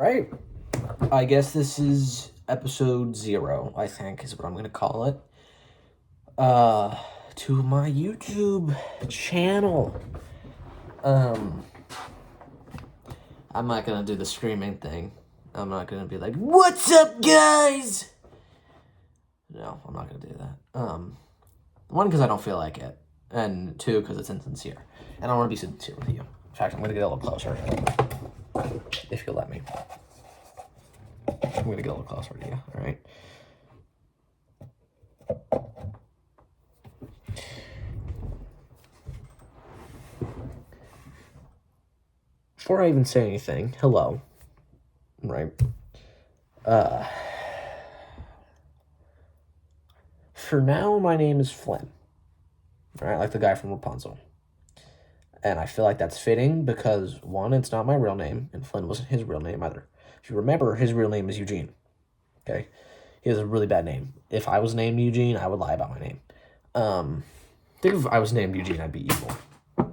Right. I guess this is episode 0, I think is what I'm going to call it. To my YouTube channel. I'm not going to do the screaming thing. I'm not going to be like, "What's up, guys?" No, I'm not going to do that. One, because I don't feel like it. And 2, because it's insincere. And I want to be sincere with you. In fact, I'm going to get a little closer. If you'll let me. I'm going to get a little closer to you, all right? Before I even say anything, hello, right? For now, my name is Flynn, right? Like the guy from Rapunzel. And I feel like that's fitting because, 1, it's not my real name, and Flynn wasn't his real name either. If you remember, his real name is Eugene, okay? He has a really bad name. If I was named Eugene, I would lie about my name. Think if I was named Eugene, I'd be evil. There's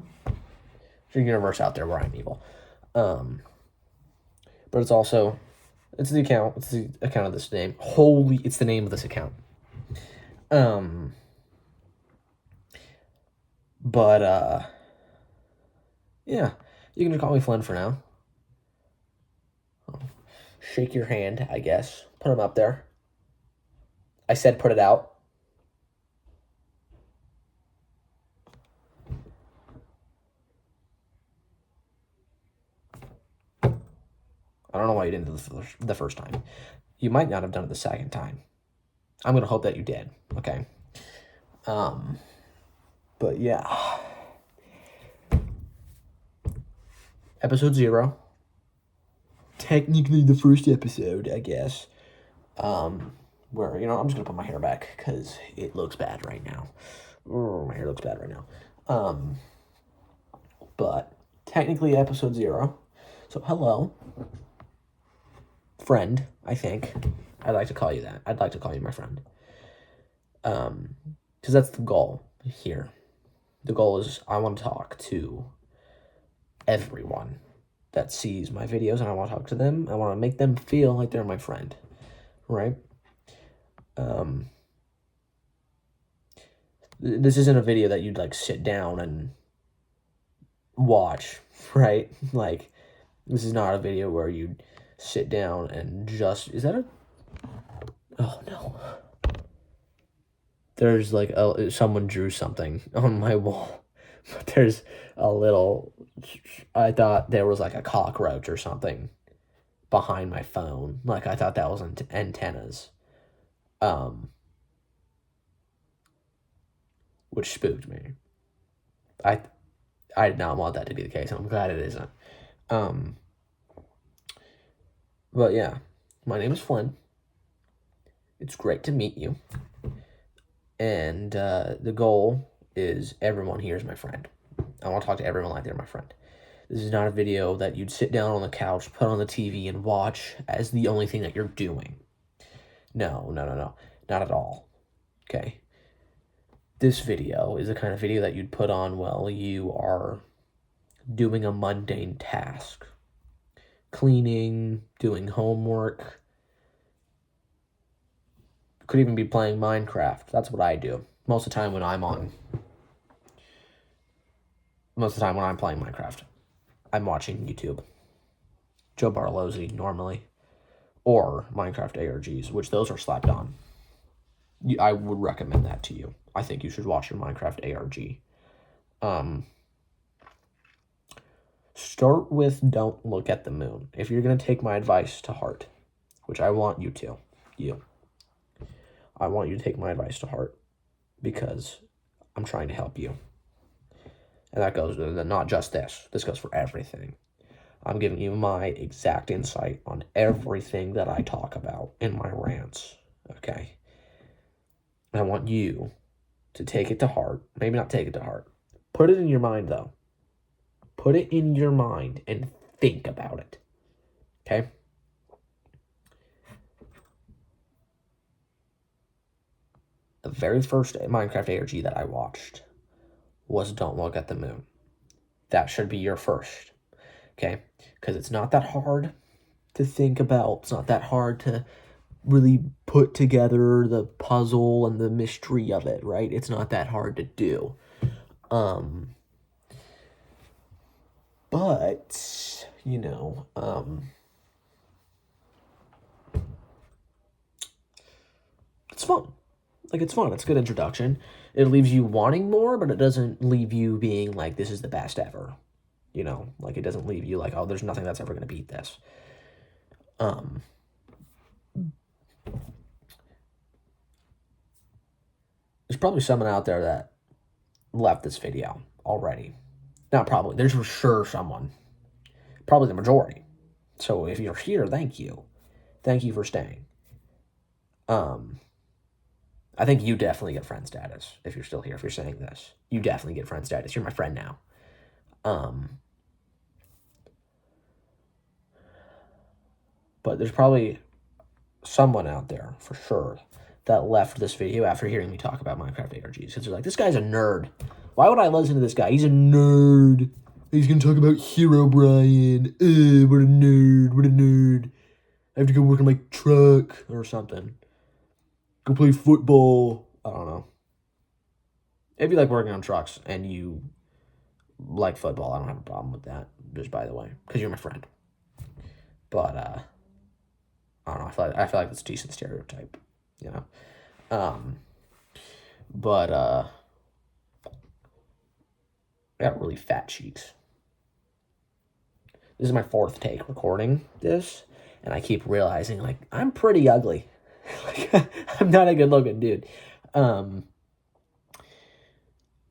a universe out there where I'm evil. But it's also, it's the account of this name. It's the name of this account. Yeah, you can just call me Flynn for now. Shake your hand, I guess. Put him up there. I said put it out. I don't know why you didn't do it the first time. You might not have done it the second time. I'm going to hope that you did, okay? But yeah. Episode 0. Technically the first episode, I guess. Where, I'm just going to put my hair back because it looks bad right now. My hair looks bad right now. But technically episode 0. So hello. Friend, I think. I'd like to call you that. I'd like to call you my friend. Because that's the goal here. The goal is I want to talk to everyone that sees my videos, and I want to talk to them. I want to make them feel like they're my friend, right? This isn't a video that you'd, sit down and watch, right? This is not a video where you'd sit down and just... Is that a... Oh, no. There's, someone drew something on my wall. But there's a little... I thought there was, a cockroach or something behind my phone. I thought that was antennas. Which spooked me. I did not want that to be the case, and I'm glad it isn't. But yeah, my name is Flynn. It's great to meet you. And the goal is everyone here is my friend. I want to talk to everyone like they're my friend. This is not a video that you'd sit down on the couch, put on the TV, and watch as the only thing that you're doing. No. Not at all. Okay? This video is the kind of video that you'd put on while you are doing a mundane task. Cleaning, doing homework. Could even be playing Minecraft. That's what I do. Most of the time when I'm playing Minecraft, I'm watching YouTube. Joe Barlozzi, normally. Or Minecraft ARGs, which those are slapped on. I would recommend that to you. I think you should watch your Minecraft ARG. Start with don't look at the moon. If you're going to take my advice to heart, which I want you to, I want you to take my advice to heart because I'm trying to help you. And that goes not just this. This goes for everything. I'm giving you my exact insight on everything that I talk about in my rants, okay? I want you to take it to heart. Maybe not take it to heart. Put it in your mind, though. Put it in your mind and think about it, okay? The very first Minecraft ARG that I watched was Don't Look at the Moon. That should be your first, okay? Because it's not that hard. to think about. It's not that hard to really put together the puzzle and the mystery of it, right? It's not that hard to do. But, you know, it's fun. Like, it's fun. It's a good introduction. It leaves you wanting more, but it doesn't leave you being like, this is the best ever. You know, like, it doesn't leave you like, oh, there's nothing that's ever going to beat this. There's probably someone out there that left this video already. Not probably. There's for sure someone. Probably the majority. So if you're here, thank you. Thank you for staying. I think you definitely get friend status if you're still here. If you're saying this, you definitely get friend status. You're my friend now. But there's probably someone out there for sure that left this video after hearing me talk about Minecraft ARGs. Because they're like, this guy's a nerd. Why would I listen to this guy? He's a nerd. He's going to talk about Hero Brian. What a nerd. What a nerd. I have to go work on my truck or something. Go play football. I don't know. If you like working on trucks and you like football, I don't have a problem with that. Just by the way, because you're my friend. But I don't know. I feel like it's a decent stereotype, you know. But I got really fat cheeks. This is my 4th take recording this, and I keep realizing like I'm pretty ugly. Like, I'm not a good looking dude.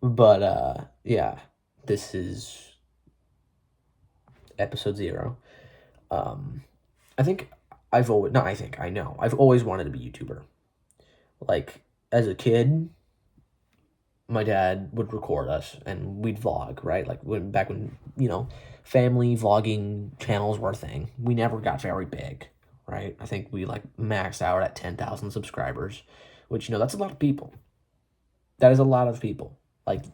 But yeah, this is episode 0. I know I've always wanted to be a YouTuber. Like, as a kid, my dad would record us and we'd vlog, right? Like back when, you know, family vlogging channels were a thing. We never got very big, right? I think we like maxed out at 10,000 subscribers, which, you know, that's a lot of people. That is a lot of people. Like,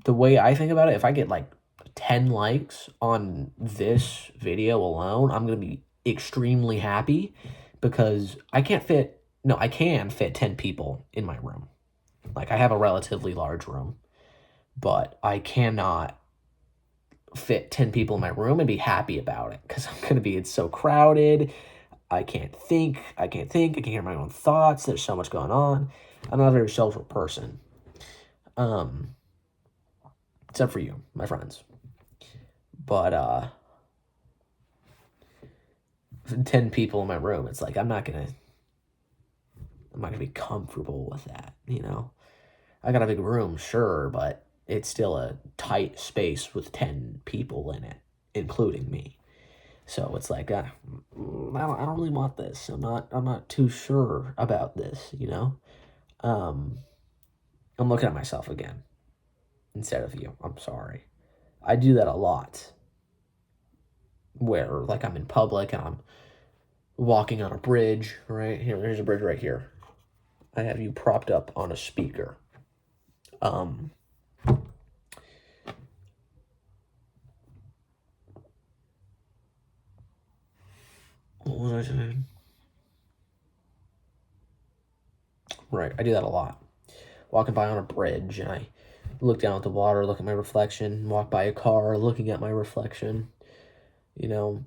the way I think about it, if I get like 10 likes on this video alone, I'm going to be extremely happy because I can fit 10 people in my room. Like, I have a relatively large room, but I cannot fit 10 people in my room and be happy about it because it's so crowded. I can't think. I can't hear my own thoughts. There's so much going on. I'm not a very social person. Except for you, my friends. But 10 people in my room, it's like I'm not gonna be comfortable with that, you know. I got a big room, sure, but it's still a tight space with 10 people in it, including me. So it's like I don't really want this. I'm not too sure about this, you know. I'm looking at myself again instead of you. I'm sorry. I do that a lot. Where like I'm in public and I'm walking on a bridge, right? Here's a bridge right here. I have you propped up on a speaker. What was I saying? Right, I do that a lot. Walking by on a bridge and I look down at the water, look at my reflection, walk by a car, looking at my reflection. You know,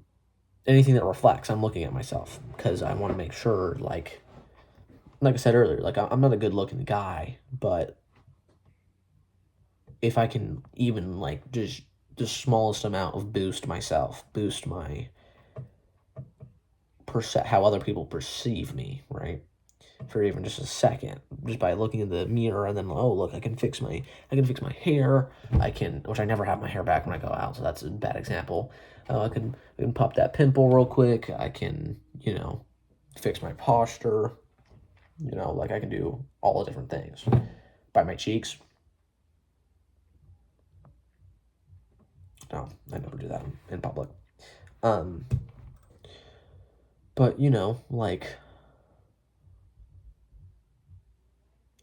anything that reflects, I'm looking at myself because I want to make sure, like I said earlier, like I'm not a good looking guy, but if I can even like just the smallest amount of boost my how other people perceive me, right? For even just a second, just by looking in the mirror and then, oh look, I can fix my hair. Which I never have my hair back when I go out, so that's a bad example. I can pop that pimple real quick. I can, you know, fix my posture. You know, like I can do all the different things. By my cheeks. No, I never do that in public. But, you know, like,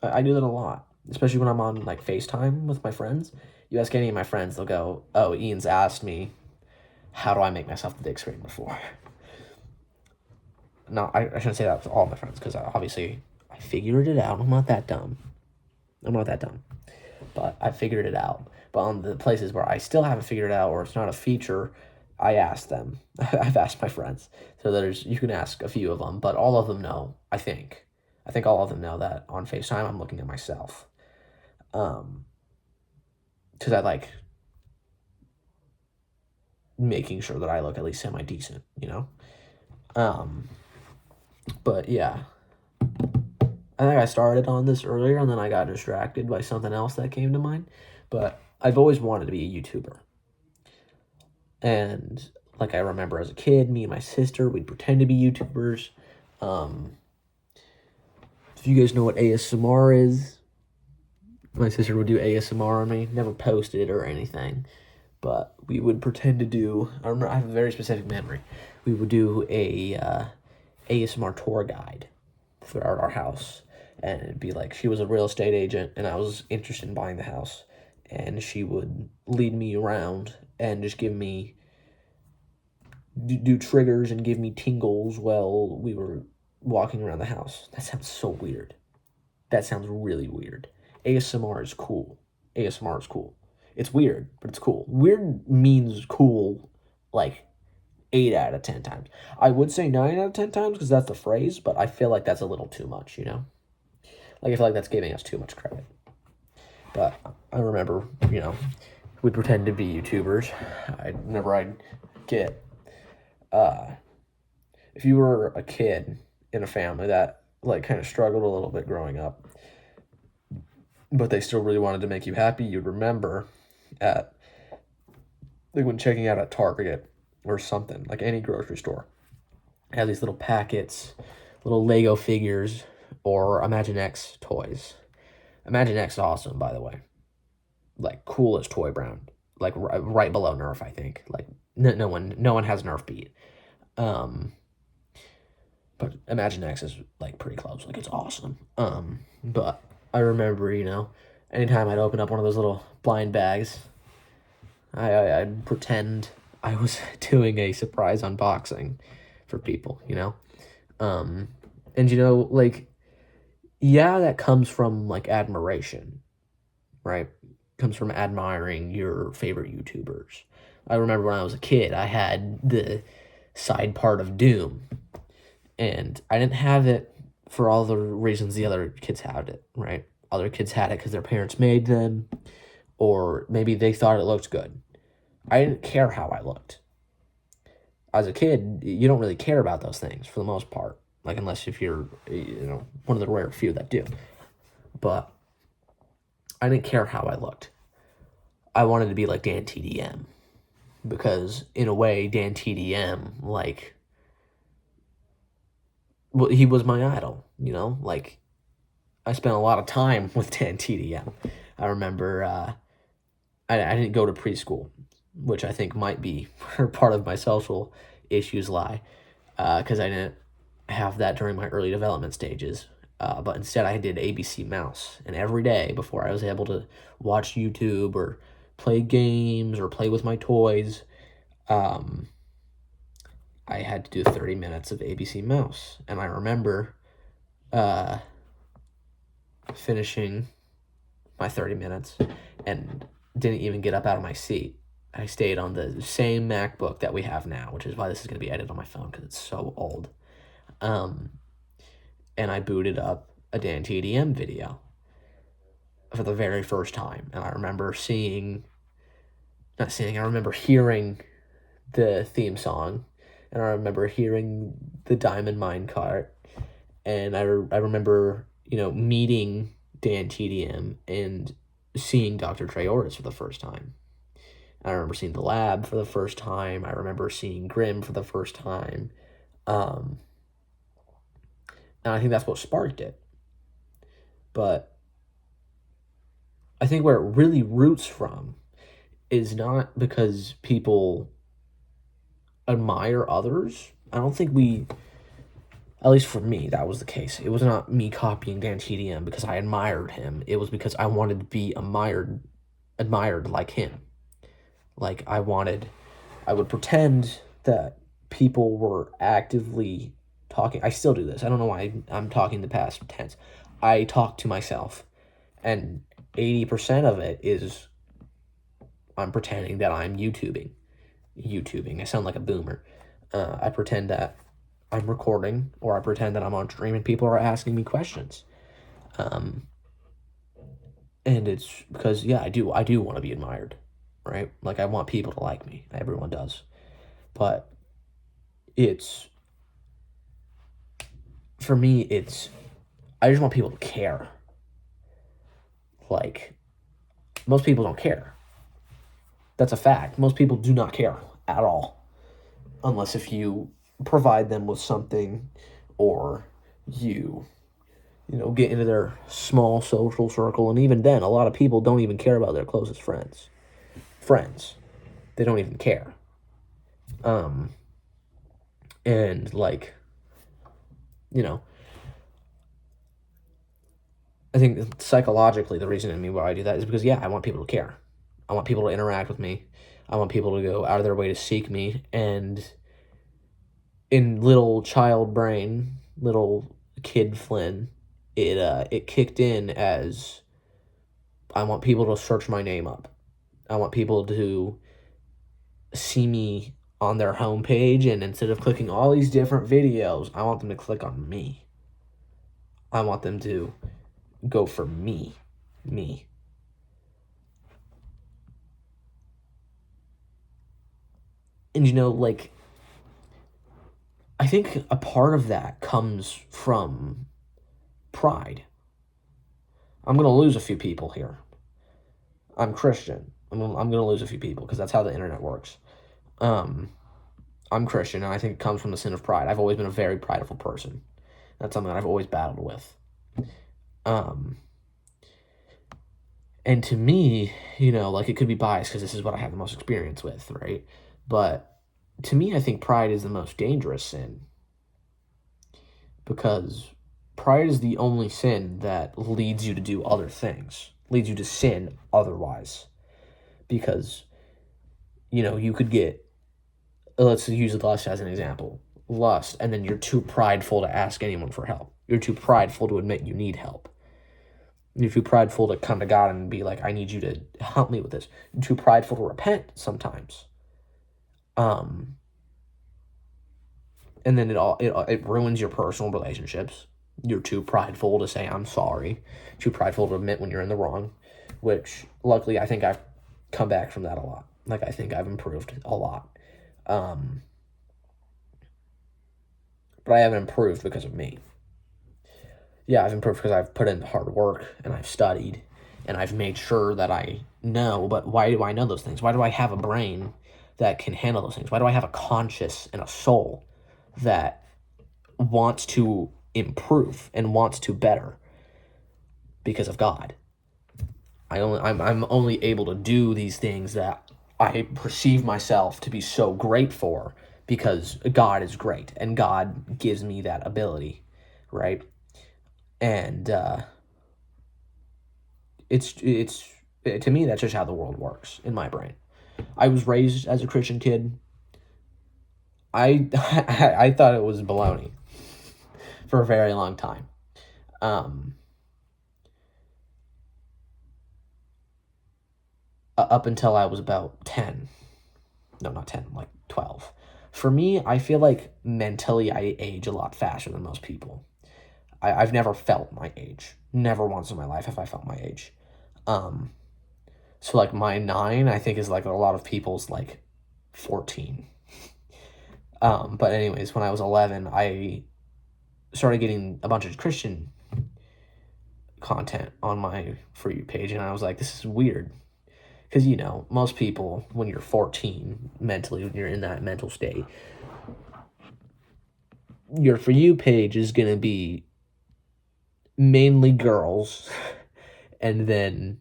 I do that a lot, especially when I'm on, like, FaceTime with my friends. You ask any of my friends, they'll go, oh, Ian's asked me how do I make myself the big screen before? No, I shouldn't say that with all my friends, because obviously I figured it out. I'm not that dumb. But I figured it out. But on the places where I still haven't figured it out, or it's not a feature, I asked them. I've asked my friends. So you can ask a few of them, but all of them know, I think. I think all of them know that on FaceTime I'm looking at myself. Because I like making sure that I look at least semi-decent, you know? But yeah. I think I started on this earlier, and then I got distracted by something else that came to mind. But I've always wanted to be a YouTuber. And like I remember as a kid, me and my sister, we'd pretend to be YouTubers. If you guys know what ASMR is, my sister would do ASMR on me. Never posted or anything, but we would pretend to do. I remember I have a very specific memory. We would do a ASMR tour guide throughout our house, and it'd be like she was a real estate agent, and I was interested in buying the house, and she would lead me around and just give me do triggers and give me tingles while we were walking around the house. That sounds so weird. That sounds really weird. ASMR is cool. ASMR is cool. It's weird, but it's cool. Weird means cool, like 8 out of 10 times. I would say 9 out of 10 times because that's the phrase, but I feel like that's a little too much, you know? Like, I feel like that's giving us too much credit. But I remember, you know, we'd pretend to be YouTubers. I'd get, if you were a kid in a family that, like, kind of struggled a little bit growing up, but they still really wanted to make you happy, you'd remember at, like, when checking out at Target or something, like any grocery store, had these little packets, little Lego figures, or Imagine-X toys. Imagine-X is awesome, by the way. Like, cool as Toy Brown. Like, right below Nerf, I think. Like, no one has Nerf beat. But Imagine-X is, like, pretty close. Like, it's awesome. But I remember, you know, anytime I'd open up one of those little blind bags, I'd pretend I was doing a surprise unboxing for people, you know? And, you know, like, yeah, that comes from, like, admiration, right? Comes from admiring your favorite YouTubers. I remember when I was a kid, I had the side part of Doom, and I didn't have it for all the reasons the other kids had it, right? Other kids had it because their parents made them, or maybe they thought it looked good. I didn't care how I looked. As a kid, you don't really care about those things for the most part. Like, unless if you're, you know, one of the rare few that do. But I didn't care how I looked. I wanted to be like Dan TDM. Because, in a way, Dan TDM, like, well, he was my idol, you know? Like, I spent a lot of time with Dan TDM. I remember I didn't go to preschool, which I think might be where part of my social issues lie. Because I didn't have that during my early development stages, but instead I did ABC Mouse, and every day before I was able to watch YouTube or play games or play with my toys, I had to do 30 minutes of ABC Mouse, and I remember finishing my 30 minutes and didn't even get up out of my seat. I stayed on the same MacBook that we have now, which is why this is going to be edited on my phone because it's so old. And I booted up a Dan TDM video for the very first time. And I remember I remember hearing the theme song, and I remember hearing the Diamond Minecart, and I remember, you know, meeting Dan TDM and seeing Dr. Treoris for the first time. I remember seeing The Lab for the first time. I remember seeing Grimm for the first time. And I think that's what sparked it. But I think where it really roots from is not because people admire others. I don't think at least for me, that was the case. It was not me copying Dan TDM because I admired him. It was because I wanted to be admired like him. Like, I wanted I would pretend that people were actively talking. I still do this. I don't know why I'm talking the past tense. I talk to myself, and 80% of it is I'm pretending that I'm YouTubing. I sound like a boomer. I pretend that I'm recording, or I pretend that I'm on stream and people are asking me questions. And it's because, yeah, I do want to be admired, right? Like, I want people to like me. Everyone does. But for me, I just want people to care. Like, most people don't care. That's a fact. Most people do not care at all. Unless if you provide them with something, or you get into their small social circle. And even then, a lot of people don't even care about their closest friends. They don't even care. And like, I think psychologically the reason why I do that is because, yeah, I want people to care. I want people to interact with me. I want people to go out of their way to seek me. And in little child brain, little kid Flynn, it kicked in as I want people to search my name up. I want people to see me on their homepage, and instead of clicking all these different videos, I want them to click on me. I want them to go for me. And like, I think a part of that comes from pride. I'm going to lose a few people here. I'm Christian. I'm going to lose a few people because that's how the internet works. I'm Christian, and I think it comes from the sin of pride. I've always been a very prideful person. That's something that I've always battled with. And to me, like, it could be biased because this is what I have the most experience with, right? But to me, I think pride is the most dangerous sin, because pride is the only sin that leads you to do other things, leads you to sin otherwise. Because, you could get, let's use lust as an example. Lust, and then you're too prideful to ask anyone for help. You're too prideful to admit you need help. You're too prideful to come to God and be like, I need you to help me with this. You're too prideful to repent sometimes. And then it ruins your personal relationships. You're too prideful to say, I'm sorry. Too prideful to admit when you're in the wrong, which luckily I think I've come back from that a lot. Like, I think I've improved a lot. But I haven't improved because of me. Yeah, I've improved because I've put in hard work, and I've studied, and I've made sure that I know. But why do I know those things? Why do I have a brain that can handle those things? Why do I have a conscience and a soul that wants to improve and wants to better? Because of God. I'm only able to do these things that I perceive myself to be so great for because God is great, and God gives me that ability, right? And it's to me, that's just how the world works in my brain. I was raised as a Christian kid. I thought it was baloney for a very long time. Up until I was about 10. No, not 10, like 12. For me, I feel like mentally I age a lot faster than most people. I've never felt my age. Never once in my life have I felt my age. So like my 9, I think, is like a lot of people's like 14. But anyways, when I was 11, I started getting a bunch of Christian content on my For You page, and I was like, this is weird. Because, most people, when you're 14, mentally, when you're in that mental state, your For You page is going to be mainly girls, and then,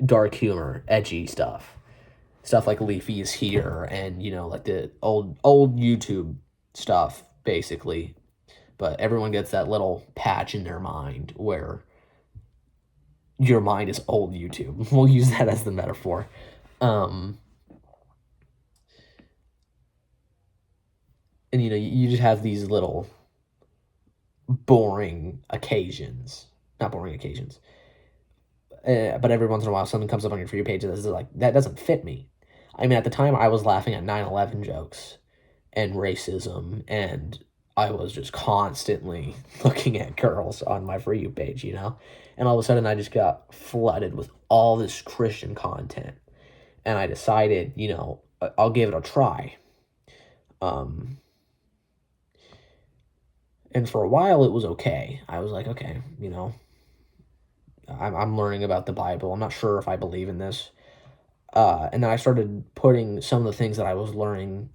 dark humor, edgy stuff. Stuff like Leafy is Here, and, like the old YouTube stuff, basically. But everyone gets that little patch in their mind where your mind is old YouTube. We'll use that as the metaphor. And, you just have these little boring occasions. Not boring occasions. But every once in a while, something comes up on your For You page that's like, that doesn't fit me. I mean, at the time, I was laughing at 9/11 jokes and racism, and I was just constantly looking at girls on my For You page, And all of a sudden, I just got flooded with all this Christian content. And I decided, I'll give it a try. And for a while, it was okay. I was like, okay, I'm learning about the Bible. I'm not sure if I believe in this. And then I started putting some of the things that I was learning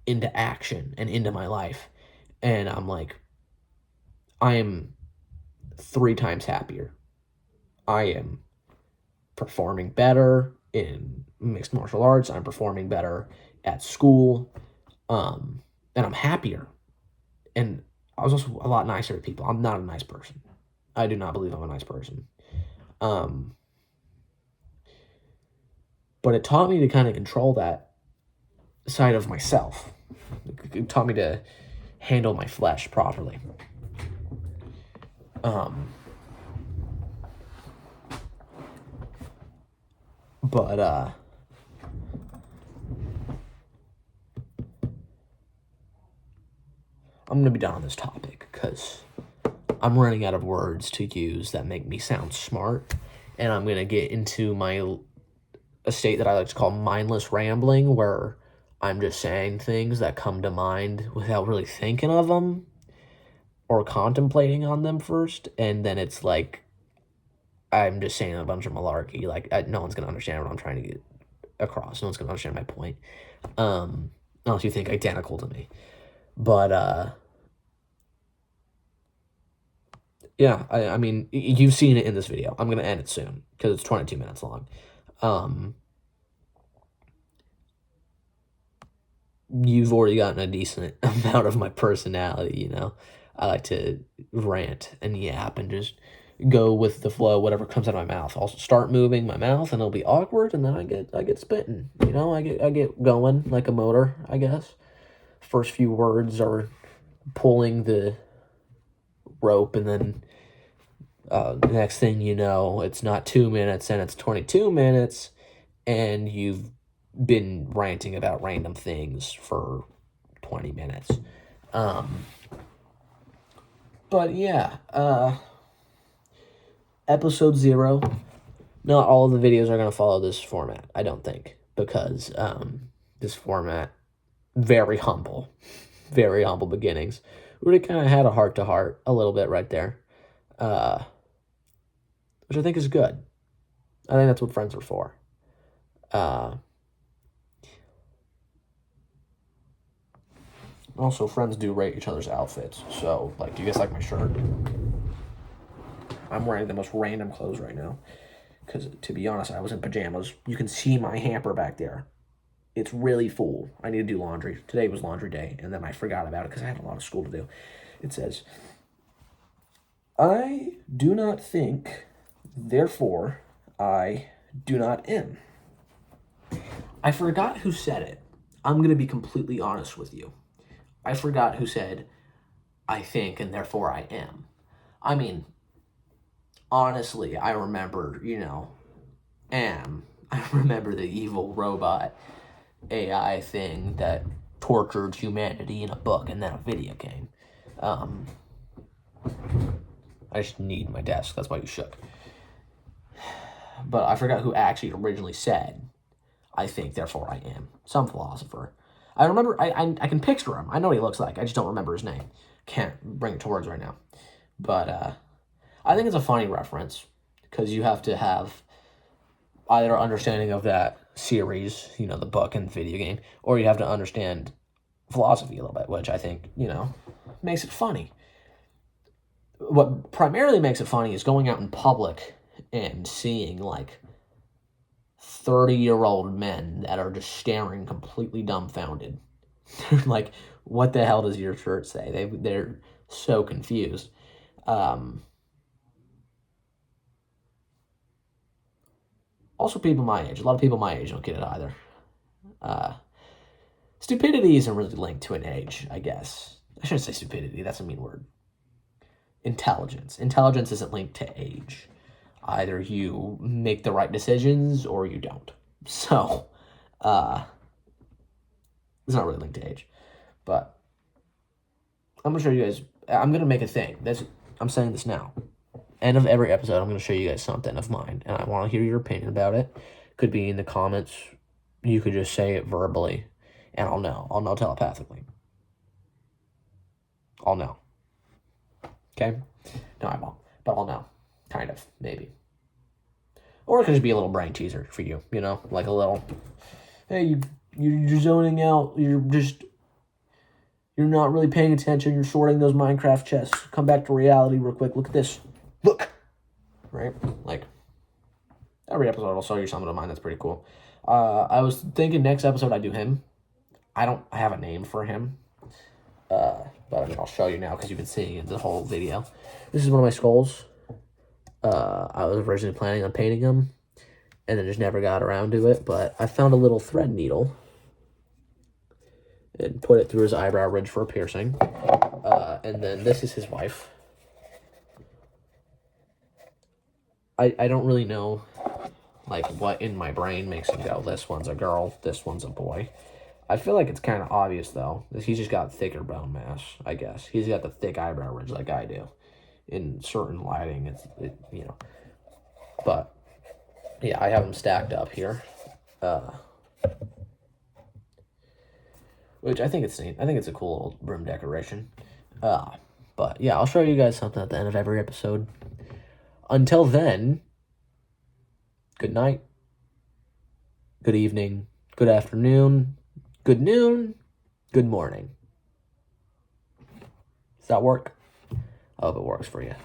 into action and into my life. And I'm like, I am 3 times happier. I am performing better in mixed martial arts. I'm performing better at school. And I'm happier. And I was also a lot nicer to people. I'm not a nice person. I do not believe I'm a nice person. But it taught me to kind of control that side of myself. It taught me to handle my flesh properly. But I'm gonna be done on this topic because I'm running out of words to use that make me sound smart, and I'm gonna get into a state that I like to call mindless rambling, where I'm just saying things that come to mind without really thinking of them or contemplating on them first, and then it's like I'm just saying a bunch of malarkey. Like, no one's gonna understand what I'm trying to get across. No one's gonna understand my point, unless you think identical to me. But yeah, I mean, you've seen it in this video. I'm gonna end it soon because it's 22 minutes long. You've already gotten a decent amount of my personality. I like to rant and yap and just go with the flow, whatever comes out of my mouth. I'll start moving my mouth and it'll be awkward, and then I get spitting. I get going like a motor, I guess. First few words are pulling the rope, and then the next thing you know, it's not 2 minutes and it's 22 minutes, and you've been ranting about random things for 20 minutes. But yeah, episode 0. Not all of the videos are going to follow this format, I don't think, because this format, very humble beginnings. We really kind of had a heart-to-heart a little bit right there, which I think is good. I think that's what friends are for. Also, friends do rate each other's outfits. So, like, do you guys like my shirt? I'm wearing the most random clothes right now. Because, to be honest, I was in pajamas. You can see my hamper back there. It's really full. I need to do laundry. Today was laundry day, and then I forgot about it because I had a lot of school to do. It says, I do not think, therefore, I do not am. I forgot who said it. I'm going to be completely honest with you. I forgot who said, I think, and therefore I am. I mean, honestly, I remember, am. I remember the evil robot AI thing that tortured humanity in a book and then a video game. I just need my desk. That's why you shook. But I forgot who actually originally said, I think, therefore I am. Some philosopher. I remember, I can picture him. I know what he looks like. I just don't remember his name. Can't bring it to words right now. But I think it's a funny reference because you have to have either understanding of that series, the book and the video game, or you have to understand philosophy a little bit, which I think, makes it funny. What primarily makes it funny is going out in public and seeing, 30-year-old men that are just staring completely dumbfounded. Like, what the hell does your shirt say? They're so confused. Also, people my age. A lot of people my age don't get it either. Stupidity isn't really linked to an age, I guess. I shouldn't say stupidity. That's a mean word. Intelligence. Intelligence isn't linked to age. Either you make the right decisions or you don't. So, it's not really linked to age. But I'm going to show you guys. I'm going to make a thing. I'm saying this now. End of every episode, I'm going to show you guys something of mine. And I want to hear your opinion about it. Could be in the comments. You could just say it verbally. And I'll know. I'll know telepathically. I'll know. Okay? No, I won't. But I'll know. Kind of. Maybe. Or it could just be a little brain teaser for you. You know? Like a little... Hey, you're zoning out. You're not really paying attention. You're sorting those Minecraft chests. Come back to reality real quick. Look at this. Look! Right? Like... Every episode I'll show you something of mine that's pretty cool. I was thinking next episode I'd do him. I don't have a name for him. But I mean, I'll show you now because you've been seeing it the whole video. This is one of my skulls. I was originally planning on painting him. And then just never got around to it. But I found a little thread needle. And put it through his eyebrow ridge for a piercing. And then this is his wife. I don't really know, like, what in my brain makes him go, this one's a girl, this one's a boy. I feel like it's kind of obvious, though. He's just got thicker bone mass, I guess. He's got the thick eyebrow ridge like I do. In certain lighting, you know. But, yeah, I have them stacked up here. Which I think it's neat. I think it's a cool little room decoration. But, yeah, I'll show you guys something at the end of every episode. Until then, good night, good evening, good afternoon, good noon, good morning. Does that work? I hope it works for you.